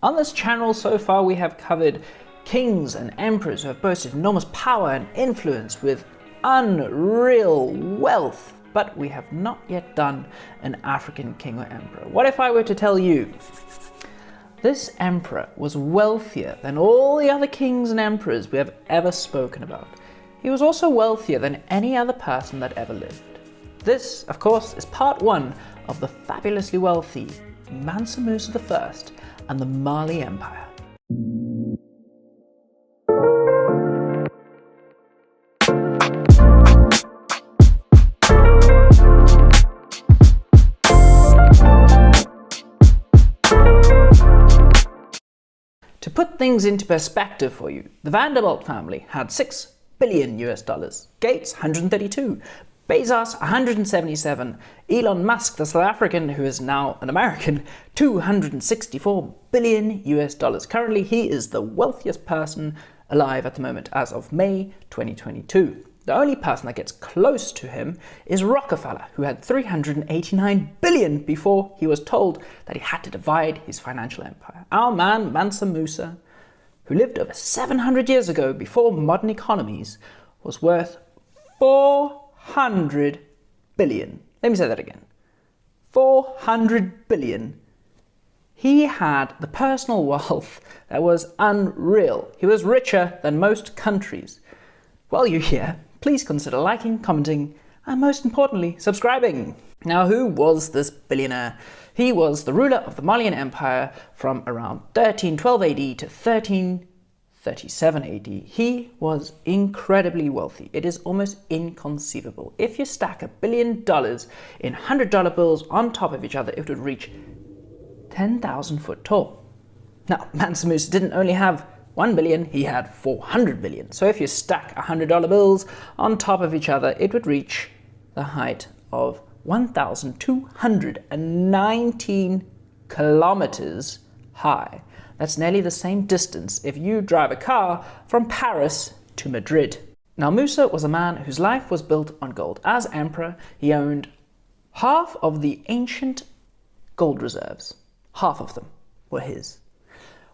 On this channel so far we have covered kings and emperors who have boasted enormous power and influence with unreal wealth, but we have not yet done an African king or emperor. What if I were to tell you this emperor was wealthier than all the other kings and emperors we have ever spoken about? He was also wealthier than any other person that ever lived. This, of course, is part one of the fabulously wealthy Mansa Musa I and the Mali Empire. To put things into perspective for you, the Vanderbilt family had $6 billion, Gates 132, Bezos 177, Elon Musk, the South African who is now an American, $264 billion. Currently, he is the wealthiest person alive at the moment as of May 2022. The only person that gets close to him is Rockefeller, who had $389 billion before he was told that he had to divide his financial empire. Our man, Mansa Musa, who lived over 700 years ago before modern economies, was worth $400 billion. Let me say that again. $400 billion. He had the personal wealth that was unreal. He was richer than most countries. While you're here, please consider liking, commenting, and most importantly, subscribing. Now, who was this billionaire? He was the ruler of the Malian Empire from around 1312 AD to 1337 AD. He was incredibly wealthy. It is almost inconceivable. If you stack $1 billion in $100 bills on top of each other, it would reach 10,000 foot tall. Now, Mansa Musa didn't only have 1 billion, he had 400 billion. So if you stack $100 bills on top of each other, it would reach the height of 1,219 kilometers high. That's nearly the same distance if you drive a car from Paris to Madrid. Now, Musa was a man whose life was built on gold. As emperor, he owned half of the ancient gold reserves. Half of them were his.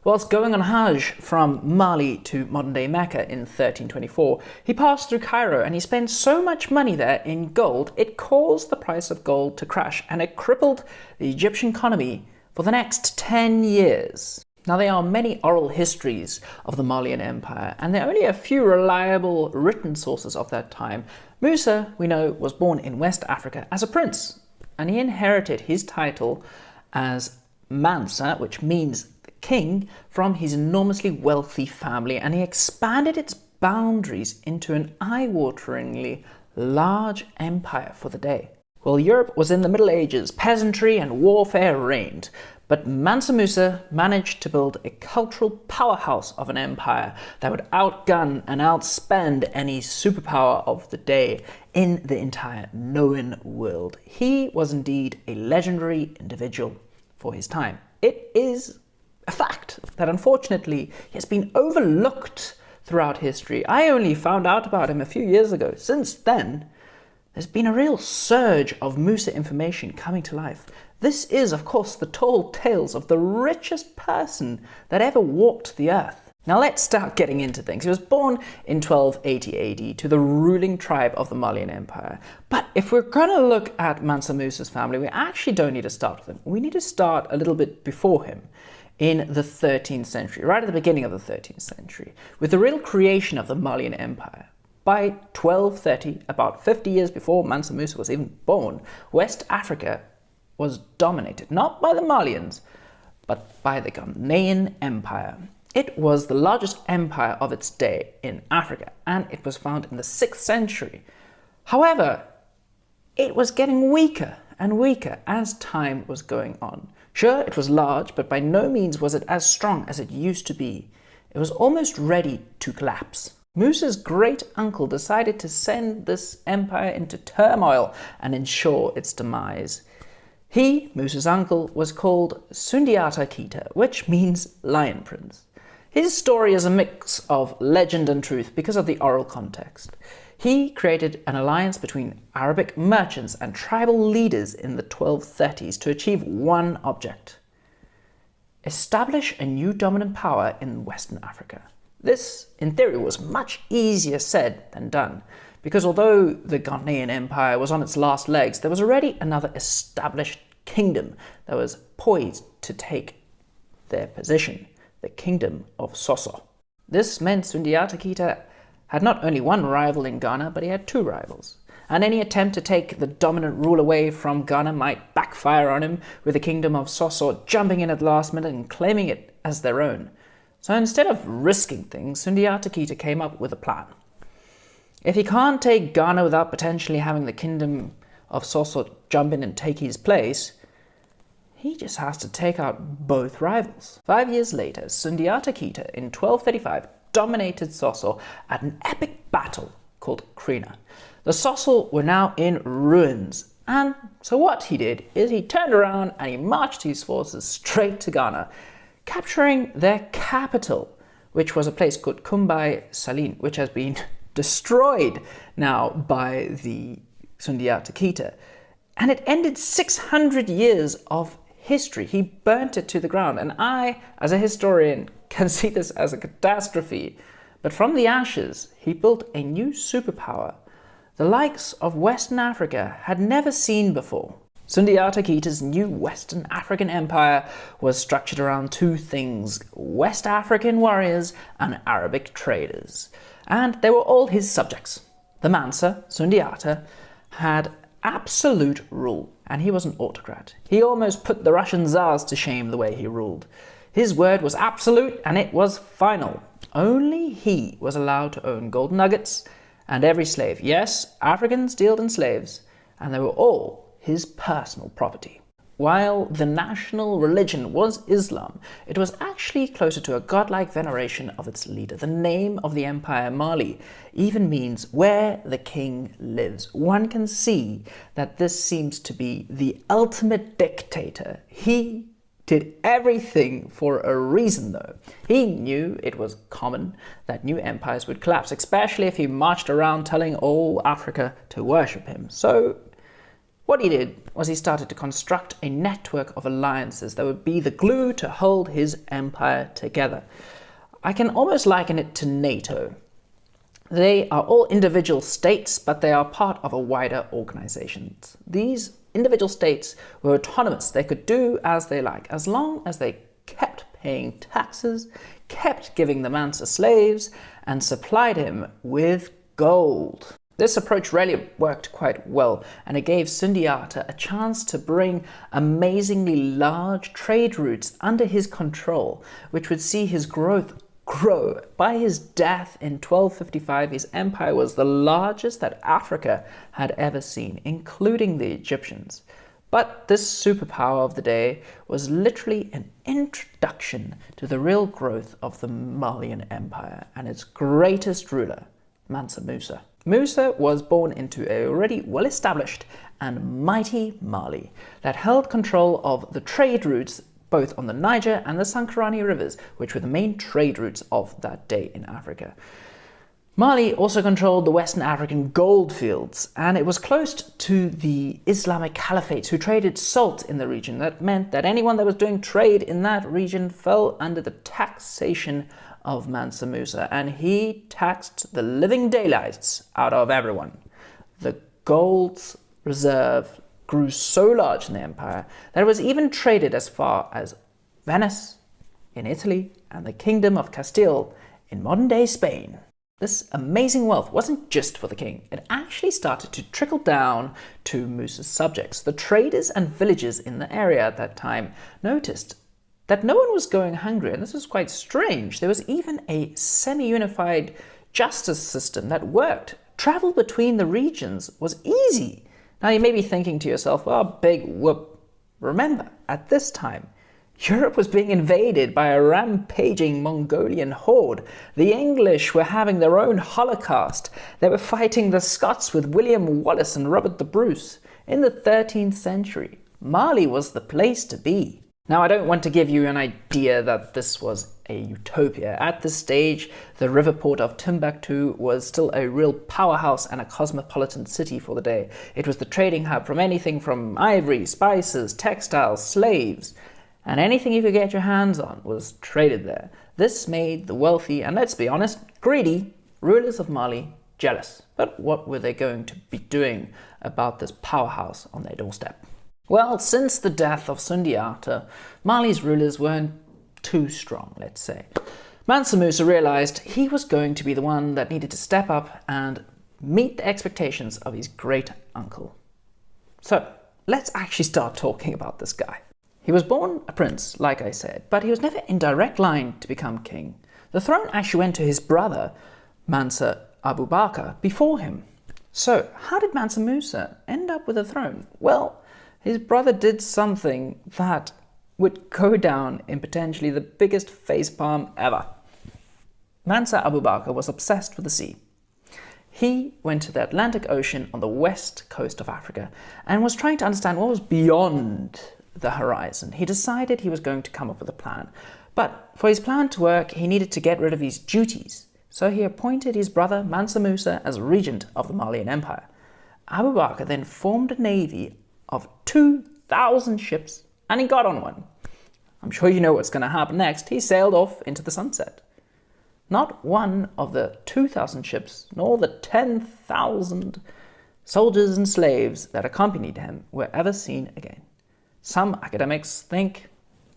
Whilst going on Hajj from Mali to modern-day Mecca in 1324, he passed through Cairo and he spent so much money there in gold, it caused the price of gold to crash and it crippled the Egyptian economy for the next 10 years. Now, there are many oral histories of the Malian Empire, and there are only a few reliable written sources of that time. Musa, we know, was born in West Africa as a prince, and he inherited his title as Mansa, which means king, from his enormously wealthy family, and he expanded its boundaries into an eye-wateringly large empire for the day. Well, Europe was in the Middle Ages, peasantry and warfare reigned, but Mansa Musa managed to build a cultural powerhouse of an empire that would outgun and outspend any superpower of the day in the entire known world. He was indeed a legendary individual for his time. It is a fact that unfortunately he has been overlooked throughout history. I only found out about him a few years ago. Since then, there's been a real surge of Musa information coming to life. This is, of course, the tall tales of the richest person that ever walked the earth. Now let's start getting into things. He was born in 1280 AD to the ruling tribe of the Malian Empire. But if we're going to look at Mansa Musa's family, we actually don't need to start with him. We need to start a little bit before him, in the 13th century, right at the beginning of the 13th century, with the real creation of the Malian Empire. By 1230, about 50 years before Mansa Musa was even born, West Africa was dominated not by the Malians, but by the Ghanaian Empire. It was the largest empire of its day in Africa, and it was founded in the 6th century. However, it was getting weaker and weaker as time was going on. Sure, it was large, but by no means was it as strong as it used to be. It was almost ready to collapse. Musa's great uncle decided to send this empire into turmoil and ensure its demise. He, Musa's uncle, was called Sundiata Keita, which means Lion Prince. His story is a mix of legend and truth because of the oral context. He created an alliance between Arabic merchants and tribal leaders in the 1230s to achieve one object: establish a new dominant power in Western Africa. This, in theory, was much easier said than done, because although the Ghanaian Empire was on its last legs, there was already another established kingdom that was poised to take their position, the Kingdom of Soso. This meant Sundiata Keita had not only one rival in Ghana, but he had two rivals. And any attempt to take the dominant rule away from Ghana might backfire on him, with the Kingdom of Soso jumping in at the last minute and claiming it as their own. So instead of risking things, Sundiata Keita came up with a plan. If he can't take Ghana without potentially having the Kingdom of Soso jump in and take his place, he just has to take out both rivals. 5 years later, Sundiata Keita in 1235 dominated Soso at an epic battle called Krina. The Soso were now in ruins, and so what he did is he turned around and he marched his forces straight to Ghana, capturing their capital, which was a place called Kumbai Salin, which has been destroyed now by the Sundiata Keita. And it ended 600 years of history. He burnt it to the ground, and I, as a historian, can see this as a catastrophe. But from the ashes, he built a new superpower the likes of Western Africa had never seen before. Sundiata Keita's new Western African empire was structured around two things: West African warriors and Arabic traders. And they were all his subjects. The Mansa, Sundiata, had absolute rule, and he was an autocrat. He almost put the Russian Tsars to shame the way he ruled. His word was absolute, and it was final. Only he was allowed to own gold nuggets and every slave. Yes, Africans dealt in slaves, and they were all his personal property. While the national religion was Islam, it was actually closer to a godlike veneration of its leader. The name of the empire, Mali, even means where the king lives. One can see that this seems to be the ultimate dictator. He did everything for a reason, though. He knew it was common that new empires would collapse, especially if he marched around telling all Africa to worship him. So what he did was he started to construct a network of alliances that would be the glue to hold his empire together. I can almost liken it to NATO. They are all individual states, but they are part of a wider organization. These individual states were autonomous. They could do as they like, as long as they kept paying taxes, kept giving the Mansa slaves, and supplied him with gold. This approach really worked quite well, and it gave Sundiata a chance to bring amazingly large trade routes under his control, which would see his growth grow. By his death in 1255, his empire was the largest that Africa had ever seen, including the Egyptians. But this superpower of the day was literally an introduction to the real growth of the Malian Empire and its greatest ruler, Mansa Musa. Musa was born into a already well-established and mighty Mali that held control of the trade routes both on the Niger and the Sankarani rivers, which were the main trade routes of that day in Africa. Mali also controlled the Western African gold fields, and it was close to the Islamic caliphates who traded salt in the region. That meant that anyone that was doing trade in that region fell under the taxation of Mansa Musa, and he taxed the living daylights out of everyone. The gold's reserve grew so large in the empire that it was even traded as far as Venice in Italy and the Kingdom of Castile in modern-day Spain. This amazing wealth wasn't just for the king. It actually started to trickle down to Musa's subjects. The traders and villagers in the area at that time noticed that no one was going hungry, and this was quite strange. There was even a semi-unified justice system that worked. Travel between the regions was easy. Now you may be thinking to yourself, well, big whoop. Remember, at this time, Europe was being invaded by a rampaging Mongolian horde. The English were having their own Holocaust. They were fighting the Scots with William Wallace and Robert the Bruce. In the 13th century, Mali was the place to be. Now, I don't want to give you an idea that this was a utopia. At this stage, the river port of Timbuktu was still a real powerhouse and a cosmopolitan city for the day. It was the trading hub from anything from ivory, spices, textiles, slaves. and anything you could get your hands on was traded there. This made the wealthy, and let's be honest, greedy rulers of Mali jealous. But what were they going to be doing about this powerhouse on their doorstep? Well, since the death of Sundiata, Mali's rulers weren't too strong, let's say. Mansa Musa realized he was going to be the one that needed to step up and meet the expectations of his great uncle. So let's actually start talking about this guy. He was born a prince, like I said, but he was never in direct line to become king. The throne actually went to his brother, Mansa Abu Bakr, before him. So how did Mansa Musa end up with the throne? Well, his brother did something that would go down in potentially the biggest facepalm ever. Mansa Abu Bakr was obsessed with the sea. He went to the Atlantic Ocean on the west coast of Africa and was trying to understand what was beyond the horizon. He decided he was going to come up with a plan. But for his plan to work, he needed to get rid of his duties. So he appointed his brother Mansa Musa as regent of the Malian Empire. Abu Bakr then formed a navy of 2,000 ships, and he got on one. I'm sure you know what's going to happen next. He sailed off into the sunset. Not one of the 2,000 ships, nor the 10,000 soldiers and slaves that accompanied him were ever seen again. Some academics think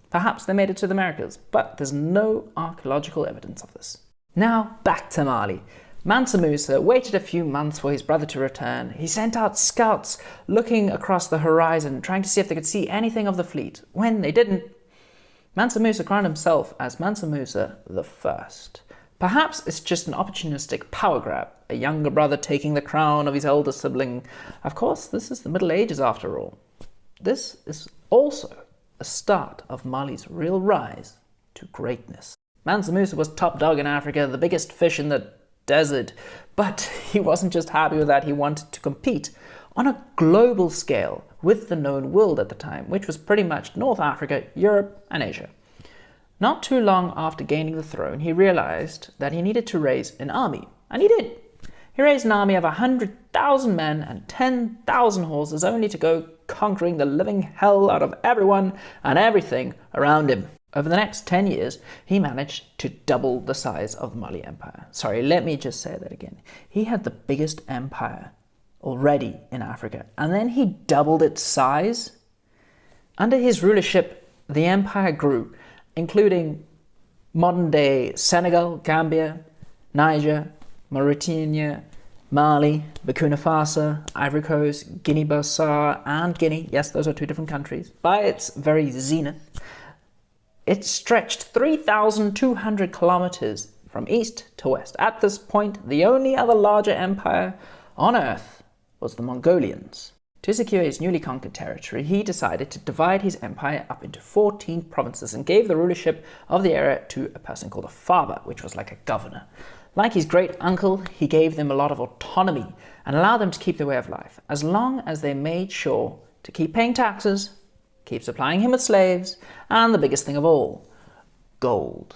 perhaps they made it to the Americas, but there's no archaeological evidence of this. Now back to Mali. Mansa Musa waited a few months for his brother to return. He sent out scouts looking across the horizon, trying to see if they could see anything of the fleet. When they didn't, Mansa Musa crowned himself as Mansa Musa I. Perhaps it's just an opportunistic power grab, a younger brother taking the crown of his elder sibling. Of course, this is the Middle Ages after all. This is also a start of Mali's real rise to greatness. Mansa Musa was top dog in Africa, the biggest fish in the desert, but he wasn't just happy with that, he wanted to compete on a global scale with the known world at the time, which was pretty much North Africa, Europe and Asia. Not too long after gaining the throne, he realized that he needed to raise an army, and he did. He raised an army of 100,000 men and 10,000 horses, only to go conquering the living hell out of everyone and everything around him. Over the next 10 years, he managed to double the size of the Mali Empire. Sorry, let me just say that again. He had the biggest empire already in Africa, and then he doubled its size. Under his rulership, the empire grew, including modern-day Senegal, Gambia, Niger, Mauritania, Mali, Burkina Faso, Ivory Coast, Guinea-Bissau, and Guinea. Yes, those are two different countries. By its very zenith, it stretched 3,200 kilometers from east to west. At this point, the only other larger empire on earth was the Mongolians. To secure his newly conquered territory, he decided to divide his empire up into 14 provinces and gave the rulership of the area to a person called a Faber, which was like a governor. Like his great uncle, he gave them a lot of autonomy and allowed them to keep their way of life, as long as they made sure to keep paying taxes, keep supplying him with slaves, and the biggest thing of all, gold.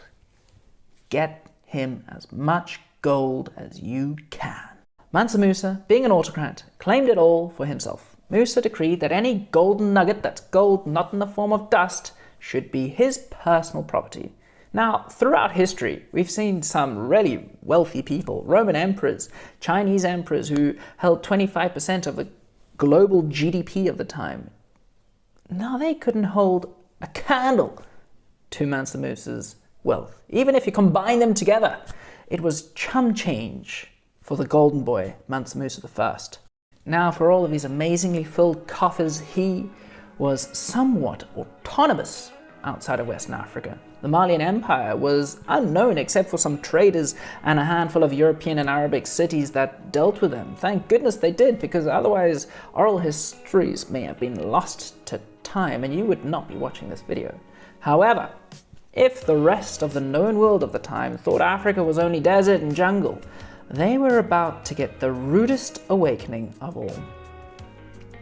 Get him as much gold as you can. Mansa Musa, being an autocrat, claimed it all for himself. Musa decreed that any golden nugget, that's gold not in the form of dust, should be his personal property. Now, throughout history, we've seen some really wealthy people, Roman emperors, Chinese emperors who held 25% of the global GDP of the time. Now, they couldn't hold a candle to Mansa Musa's wealth. Even if you combine them together, it was chum change for the golden boy, Mansa Musa I. Now, for all of his amazingly filled coffers, he was somewhat autonomous outside of Western Africa. The Malian Empire was unknown except for some traders and a handful of European and Arabic cities that dealt with them. Thank goodness they did, because otherwise oral histories may have been lost to time and you would not be watching this video. However, if the rest of the known world of the time thought Africa was only desert and jungle, they were about to get the rudest awakening of all.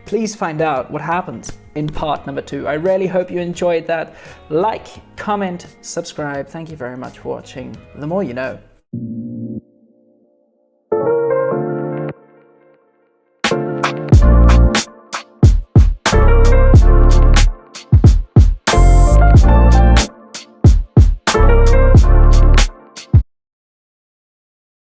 Please find out what happens in part number 2. I really hope you enjoyed that. Like, comment, subscribe. Thank you very much for watching. The more you know.